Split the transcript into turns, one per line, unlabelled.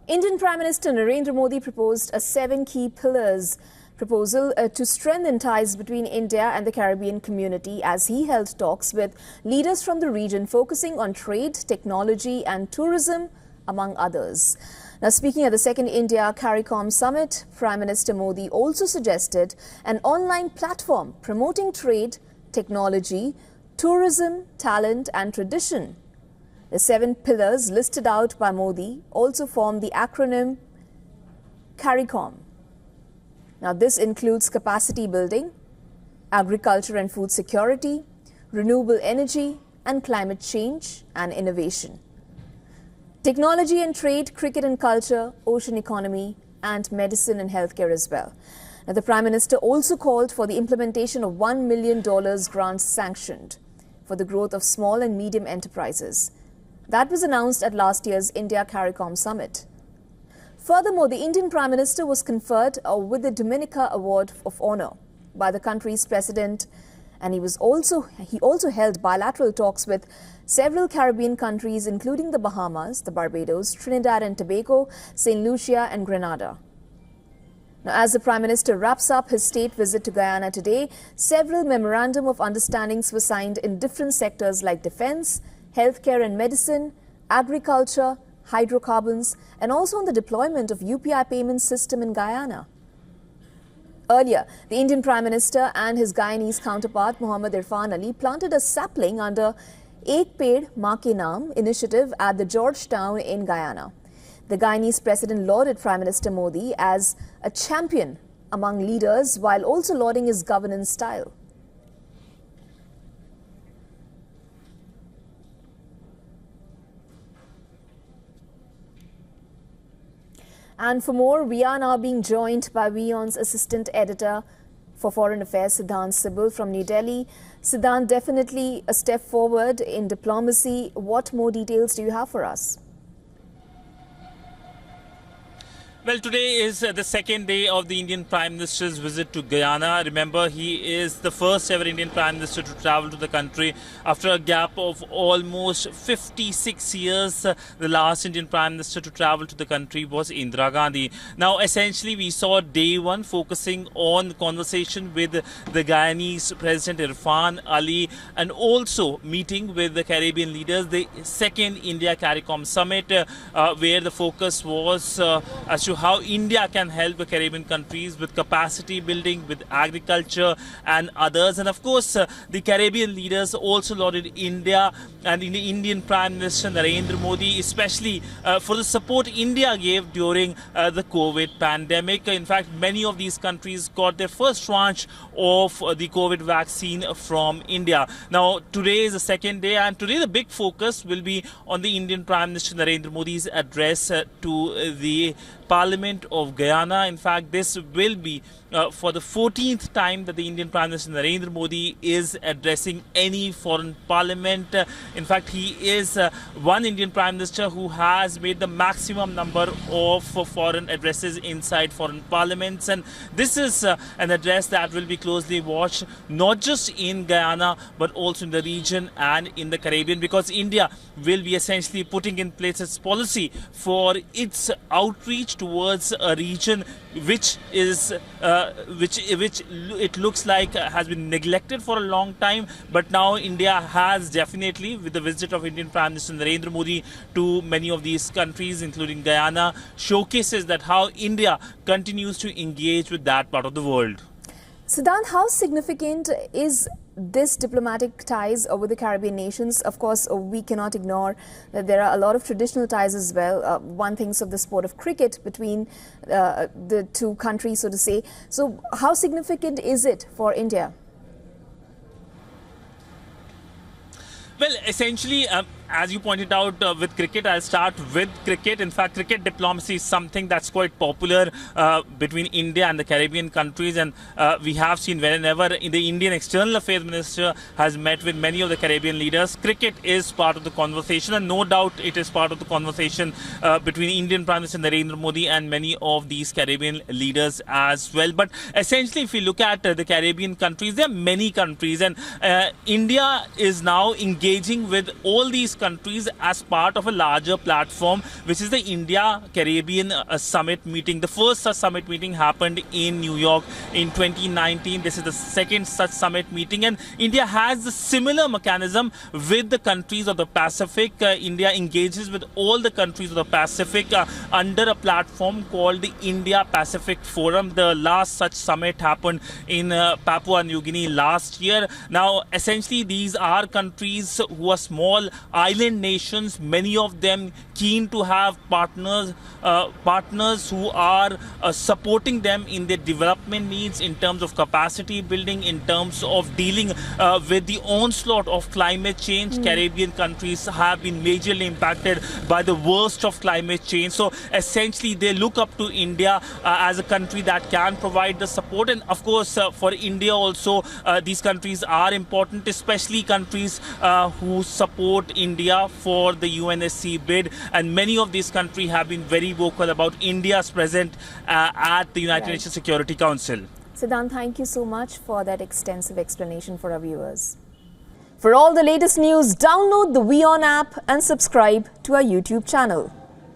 Indian Prime Minister Narendra Modi proposed a 7 key pillars proposal to strengthen ties between India and the Caribbean community as he held talks with leaders from the region focusing on trade, technology and tourism, among others. Now, speaking at the second India-CARICOM Summit, Prime Minister Modi also suggested an online platform promoting trade, technology, tourism, talent and tradition. The 7 pillars listed out by Modi also form the acronym CARICOM. Now, this includes capacity building, agriculture and food security, renewable energy and climate change and innovation, technology and trade, cricket and culture, ocean economy and medicine and healthcare as well. Now, the Prime Minister also called for the implementation of $1 million grants sanctioned for the growth of small and medium enterprises. That was announced at last year's India-CARICOM Summit. Furthermore, the Indian Prime Minister was conferred with the Dominica Award of Honor by the country's president, and he also held bilateral talks with several Caribbean countries, including the Bahamas, the Barbados, Trinidad and Tobago, St. Lucia and Grenada. Now, as the Prime Minister wraps up his state visit to Guyana today, several memorandum of understandings were signed in different sectors like defence, healthcare and medicine, agriculture, hydrocarbons, and also on the deployment of UPI payment system in Guyana. Earlier, the Indian Prime Minister and his Guyanese counterpart, Mohammad Irfan Ali, planted a sapling under Ek Ped Maa Ke Naam initiative at the Georgetown in Guyana. The Guyanese president lauded Prime Minister Modi as a champion among leaders while also lauding his governance style. And for more, we are now being joined by WION's Assistant Editor for Foreign Affairs, Siddhant Sibal from New Delhi. Siddhant, definitely a step forward in diplomacy. What more details do you have for us?
Well, today is the second day of the Indian Prime Minister's visit to Guyana. Remember, he is the first ever Indian Prime Minister to travel to the country after a gap of almost 56 years. The last Indian Prime Minister to travel to the country was Indira Gandhi. Now, essentially, we saw day one focusing on the conversation with the Guyanese President Irfan Ali and also meeting with the Caribbean leaders, the second India-CARICOM Summit, where the focus was as to how India can help the Caribbean countries with capacity building, with agriculture and others. And of course, the Caribbean leaders also lauded India and the Indian Prime Minister Narendra Modi, especially for the support India gave during the COVID pandemic. In fact, many of these countries got their first tranche of the COVID vaccine from India. Now, today is the second day, and today the big focus will be on the Indian Prime Minister Narendra Modi's address to the Parliament of Guyana. In fact, this will be for the 14th time that the Indian Prime Minister Narendra Modi is addressing any foreign parliament. In fact, he is one Indian Prime Minister who has made the maximum number of foreign addresses inside foreign parliaments. And this is an address that will be closely watched, not just in Guyana, but also in the region and in the Caribbean, because India will be essentially putting in place its policy for its outreach towards a region which is which it looks like has been neglected for a long time. But now India has definitely, with the visit of Indian Prime Minister Narendra Modi to many of these countries, including Guyana, showcases that how India continues to engage with that part of the world.
Siddhant, how significant is this diplomatic ties with the Caribbean nations? Of course, we cannot ignore that there are a lot of traditional ties as well. One thinks of the sport of cricket between the two countries, so to say. So how significant is it for India?
Well, essentially, as you pointed out with cricket, I'll start with cricket. In fact, cricket diplomacy is something that's quite popular between India and the Caribbean countries. And we have seen whenever the Indian External Affairs Minister has met with many of the Caribbean leaders, cricket is part of the conversation. And no doubt it is part of the conversation between Indian Prime Minister Narendra Modi and many of these Caribbean leaders as well. But essentially, if we look at the Caribbean countries, there are many countries. And India is now engaging with all these countries as part of a larger platform, which is the India-CARICOM Summit meeting. The first such summit meeting happened in New York in 2019. This is the second such summit meeting, and India has a similar mechanism with the countries of the Pacific. India engages with all the countries of the Pacific under a platform called the India-Pacific Forum. The last such summit happened in Papua New Guinea last year. Now, essentially, these are countries who are small island nations, many of them keen to have partners who are supporting them in their development needs, in terms of capacity building, in terms of dealing with the onslaught of climate change. Caribbean countries have been majorly impacted by the worst of climate change. So essentially, they look up to India as a country that can provide the support. And of course, for India also, these countries are important, especially countries who support India for the UNSC bid. And many of these countries have been very vocal about India's presence at the United Nations Security Council.
Siddhant, thank you so much for that extensive explanation for our viewers. For all the latest news, download the WION app and subscribe to our YouTube channel.